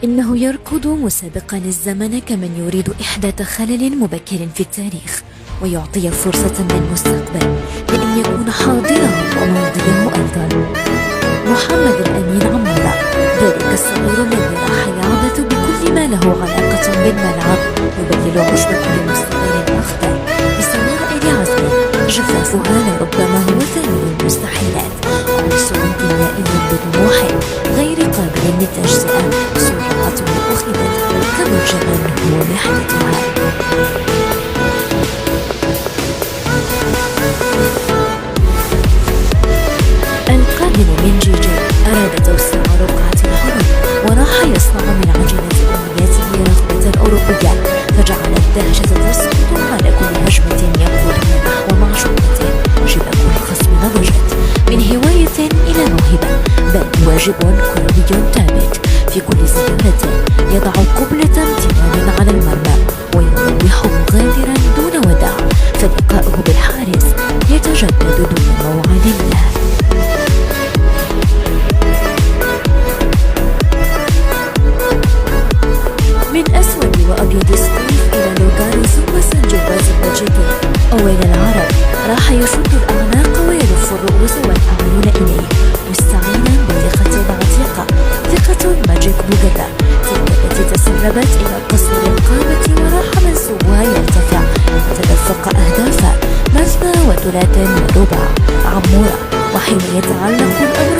إنه يركض مسابقا الزمن كمن يريد إحداث خلل مبكر في التاريخ، ويعطي فرصة للمستقبل لأن يكون حاضرا وماضيه أيضا. محمد الأمين عمارة، ذلك الصغير الذي راح يعبث بكل ما له علاقة بالملعب، يبلل عشب كل مستقبل أخضر بسوائل عزم جفافها لربما هو ثاني المستحيلات، عنصر كيميائي بطموح غير قابل للتجزئة، سرعته أخذت كمرجع هو محدثها. القادم من جيجي أراد توسيع رقعة الحرب، وراح يصنع من عجينة أمنياته رغبة أوروبية، فجعلت دهشة تسقط على كل هجمة يقودها نحو معشوقته. شباك الخصم نضجت من هواية إلى موهبة، بل واجب كروي ثابت في كل سيارة يضع قبلة امتنان على المرمى ويروحه غادرا دون وداع، فلقاؤه بالحارس يتجدد دون موعد له. من أسود وأبيض الصيف إلى لوغارو ثم سان جوفاز البلجيكي، أويل العرب راح يشد الأعناق ويلف الرؤوس والأعين إليه، مستعينا بثقة العتيقة، ثقة ماجيك بوغاتا، تلك التي تسربت إلى قصر القامة وراح منسوبها يرتفع، تدفق أهدافا مثنى وثلاث ورباع عمورة. وحين يتعلق الأمر